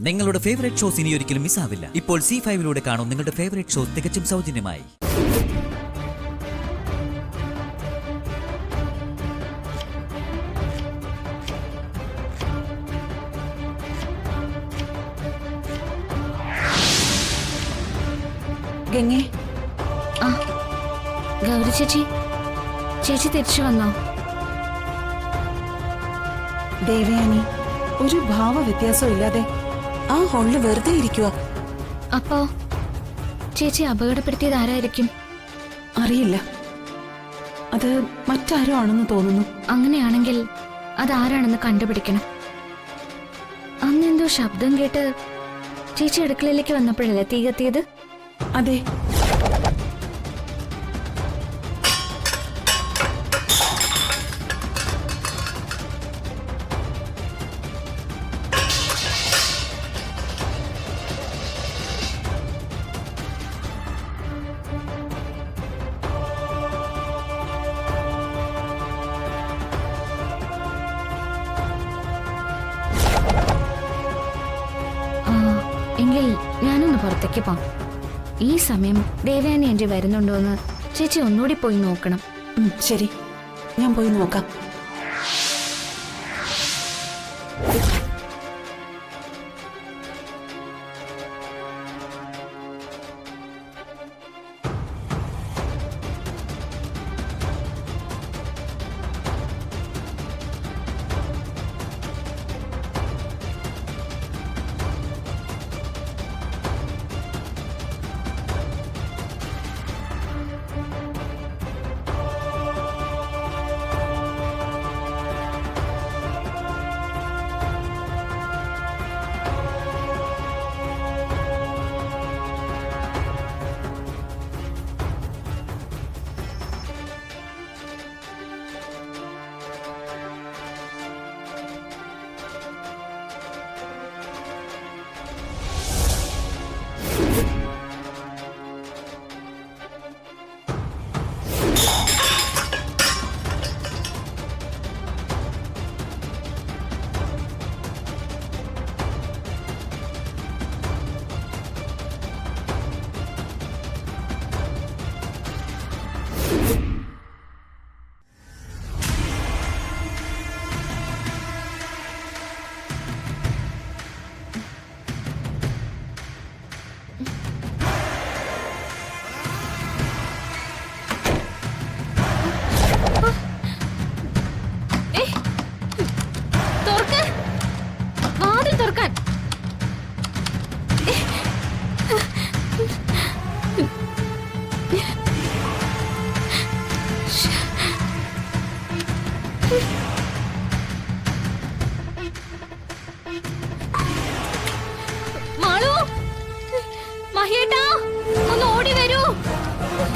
നിങ്ങളുടെ favourite shows ഇനി ഒരിക്കലും മിസ്സാവില്ല. ഇപ്പോൾ C5 കാണും നിങ്ങളുടെ ഫേവറേറ്റ് ഷോസ് തികച്ചും സൗജന്യമായി. ഗംഗേ, ആ ഗൗരി ചേച്ചി, ചേച്ചി തിരിച്ചു വന്നോ? ദേവയാനി ഒരു ഭാവ വ്യത്യാസം ഇല്ലാതെ ആ ഹോളില് വെറുതെ ഇരിക്കുക. അപ്പോ ചേച്ചി അപകടപ്പെടുത്തിയത് ആരായിരിക്കും? അറിയില്ല, അത് മറ്റാരോ ആണെന്ന് തോന്നുന്നു. അങ്ങനെയാണെങ്കിൽ അതാരാണെന്ന് കണ്ടുപിടിക്കണം. അന്നെന്തോ ശബ്ദം കേട്ട് ചേച്ചി അടുക്കളയിലേക്ക് വന്നപ്പോഴല്ലേ തീ കത്തിയത്? അതെ, എങ്കിൽ ഞാനൊന്ന് പുറത്തേക്ക് പോവാം. ഈ സമയം ദേവയാനി എന്റെ വരുന്നുണ്ടോ എന്ന് ചേച്ചി ഒന്നുകൂടി പോയി നോക്കണം. ശരി, ഞാൻ പോയി നോക്കാം.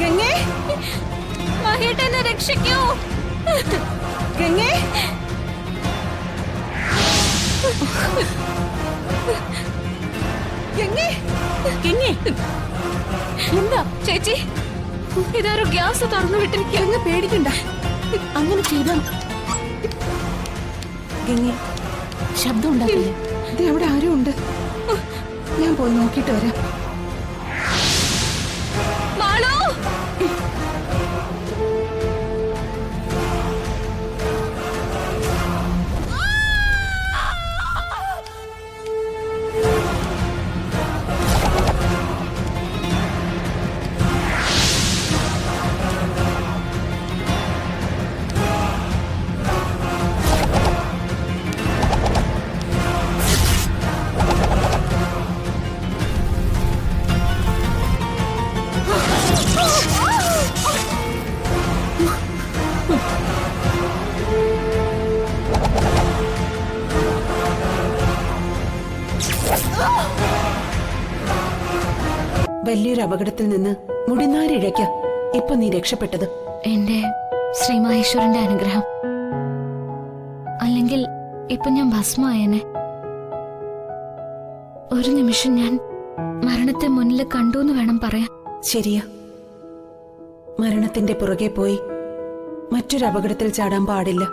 ഗംഗേ, മഹേട്ടനെ രക്ഷിക്കൂ. ഗംഗേ, ഗംഗേ, ഗംഗേ, എന്താ ചേച്ചി? ഇതാരോ ഗ്യാസ് തുറന്നു വിട്ടിരിക്കുക. പേടിക്കണ്ട, അങ്ങനെ ചെയ്താ. ഗംഗേ, ശബ്ദം ഉണ്ടാക്കില്ലേ? ഇത് അവിടെ ആരും ഉണ്ട്. ഞാൻ പോയി നോക്കിയിട്ട് വരാം. വലിയൊരു അപകടത്തിൽ നിന്ന് മുടിനാരിഴയ്ക്ക ഇപ്പൊ നീ രക്ഷപ്പെട്ടത്. എന്റെ ശ്രീ മഹേശ്വരന്റെ അനുഗ്രഹം. അല്ലെങ്കിൽ ഇപ്പൊ ഞാൻ ഭസ്മായനെ. ഒരു നിമിഷം ഞാൻ മരണത്തെ മുന്നിൽ കണ്ടു എന്ന് വേണം പറയാൻ. ശരിയാ, മരണത്തിന്റെ പുറകെ പോയി മറ്റൊരു അപകടത്തിൽ ചാടാൻ പാടില്ല.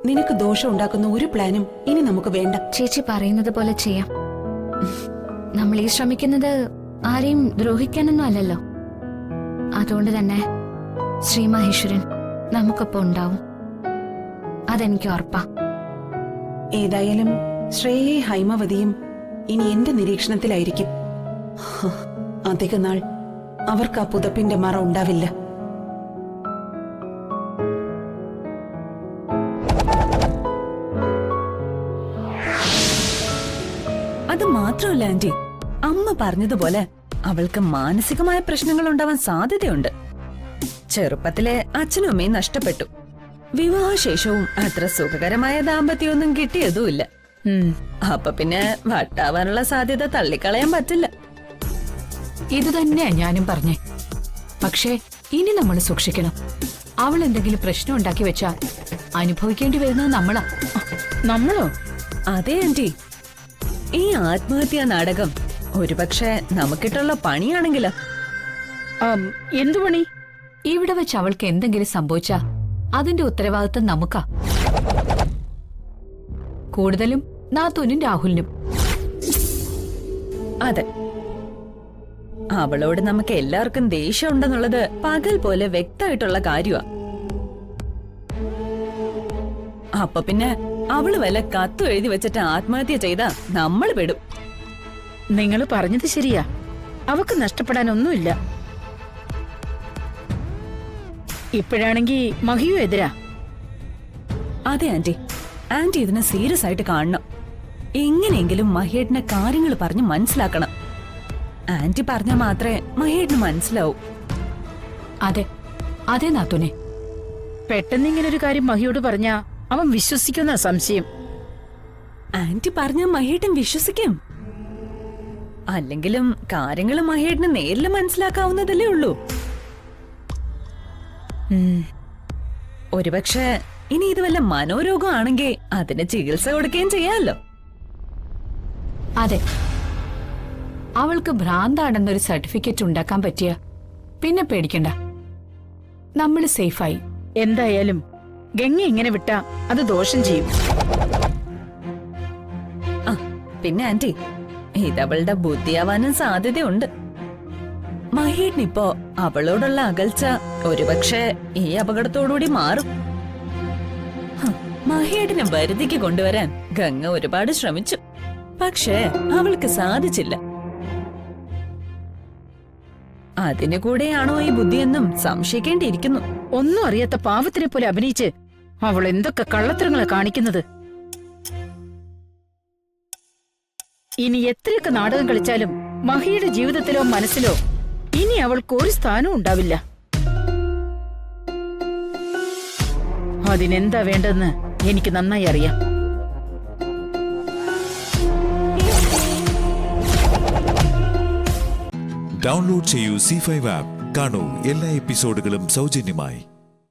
നിനക്ക് ദോഷം ഉണ്ടാക്കുന്ന ഒരു പ്ലാനും ഇനി നമുക്ക് വേണ്ട. ചേച്ചി പറയുന്നത് പോലെ ചെയ്യാം. നമ്മൾ ഈ ശ്രമിക്കുന്നത് ആരെയും ദ്രോഹിക്കാനൊന്നും അല്ലല്ലോ. അതുകൊണ്ട് തന്നെ ശ്രീ മഹേശ്വരൻ നമുക്കൊപ്പം ഉണ്ടാവും. അതെനിക്ക് ഉറപ്പാ. ഏതായാലും ശ്രേയയെ ഹൈമവതിയും ഇനി എന്റെ നിരീക്ഷണത്തിലായിരിക്കും. അധിക നാൾ അവർക്ക് ആ പുതപ്പിന്റെ മറ ഉണ്ടാവില്ല. അത് മാത്രമല്ല ആന്റി, അമ്മ പറഞ്ഞതുപോലെ അവൾക്ക് മാനസികമായ പ്രശ്നങ്ങൾ ഉണ്ടാവാൻ സാധ്യതയുണ്ട്. ചെറുപ്പത്തിലെ അച്ഛനും അമ്മയും നഷ്ടപ്പെട്ടു. വിവാഹശേഷവും അത്ര സുഖകരമായ ദാമ്പത്യമൊന്നും കിട്ടിയതുമില്ല. അപ്പൊ പിന്നെ വട്ടാവാനുള്ള സാധ്യത തള്ളിക്കളയാൻ പറ്റില്ല. ഇത് തന്നെയാ ഞാനും പറഞ്ഞേ. പക്ഷേ ഇനി നമ്മൾ സൂക്ഷിക്കണം. അവൾ എന്തെങ്കിലും പ്രശ്നം ഉണ്ടാക്കി വെച്ചാ അനുഭവിക്കേണ്ടി വരുന്നത് നമ്മളാ. നമ്മളോ? അതെ ആന്റി, ഈ ആത്മഹത്യാ നാടകം ഒരുപക്ഷെ നമുക്കിട്ടുള്ള പണിയാണെങ്കിലോ? എന്തു പണി? ഇവിടെ വെച്ച് അവൾക്ക് എന്തെങ്കിലും സംഭവിച്ചാ അതിന്റെ ഉത്തരവാദിത്തം നമുക്കാ. കൂടുതലും നാത്തൂനും രാഹുലിനും. അതെ, അവളോട് നമുക്ക് എല്ലാവർക്കും ദേഷ്യം ഉണ്ടെന്നുള്ളത് പകൽ പോലെ വ്യക്തമായിട്ടുള്ള കാര്യമാ. അപ്പൊ പിന്നെ അവള് വല്ല കത്തും എഴുതി വെച്ചിട്ട് ആത്മഹത്യ ചെയ്താ നമ്മൾ പെടും. നിങ്ങൾ പറഞ്ഞത് ശരിയാ. അവക്ക് നഷ്ടപ്പെടാനൊന്നുമില്ല. ഇപ്പോഴാണെങ്കി മഹിയും എതിരാ. അതെ ആന്റി, ആന്റി ഇതിനെ സീരിയസ് ആയിട്ട് കാണണം. എങ്ങനെയെങ്കിലും മഹേട്ടിനെ കാര്യങ്ങൾ പറഞ്ഞ് മനസ്സിലാക്കണം. ആന്റി പറഞ്ഞാൽ മാത്രമേ മഹേട്ടിന് മനസ്സിലാവൂ. അതെ അതെ നാത്തൂനെ. പെട്ടെന്ന് ഇങ്ങനൊരു കാര്യം മഹിയോട് പറഞ്ഞാ അവൻ വിശ്വസിക്കുന്ന സംശയം. ആന്റി പറഞ്ഞ മഹേട്ടൻ വിശ്വസിക്കും. അല്ലെങ്കിലും കാര്യങ്ങൾ മഹേട്ടിന് നേരിൽ മനസ്സിലാക്കാവുന്നതല്ലേ ഉള്ളൂ. ഒരുപക്ഷെ ഇനി ഇത് വല്ല മനോരോഗമാണെങ്കിൽ അതിന് ചികിത്സ കൊടുക്കുകയും ചെയ്യാമല്ലോ. അതെ, അവൾക്ക് ഭ്രാന്താണെന്നൊരു സർട്ടിഫിക്കറ്റ് ഉണ്ടാക്കാൻ പറ്റിയ പിന്നെ പേടിക്കണ്ട, നമ്മൾ സേഫായി. എന്തായാലും ഗംഗ ഇങ്ങനെ വിട്ടാ അത് ദോഷം ചെയ്യും. ആ പിന്നെ ആന്റി, ഇതവളുടെ ബുദ്ധിയാവാനും സാധ്യതയുണ്ട്. മഹേട്ടിനിപ്പോ അവളോടുള്ള അകൽച്ച ഒരുപക്ഷെ ഈ അപകടത്തോടുകൂടി മാറും. മഹേട്ടിനെ വരുതിക്ക് കൊണ്ടുവരാൻ ഗംഗ ഒരുപാട് ശ്രമിച്ചു. പക്ഷേ അവൾക്ക് സാധിച്ചില്ല. അതിനു കൂടെയാണോ ഈ ബുദ്ധിയെന്നും സംശയിക്കേണ്ടിയിരിക്കുന്നു. ഒന്നും അറിയാത്ത പാവത്തിനെ പോലെ അഭിനയിച്ച് അവൾ എന്തൊക്കെ കള്ളത്തരങ്ങളെ കാണിക്കുന്നത്. ഇനി എത്രയൊക്കെ നാടകം കളിച്ചാലും മഹിയുടെ ജീവിതത്തിലോ മനസ്സിലോ ഇനി അവൾക്ക് ഒരു സ്ഥാനവും ഉണ്ടാവില്ല. അതിനെന്താ വേണ്ടെന്ന് എനിക്ക് നന്നായി അറിയാം. ഡൗൺലോഡ് ചെയ്യൂ C5 ആപ്പ്. കാണൂ എല്ലാ എപ്പിസോഡുകളും സൗജന്യമായി.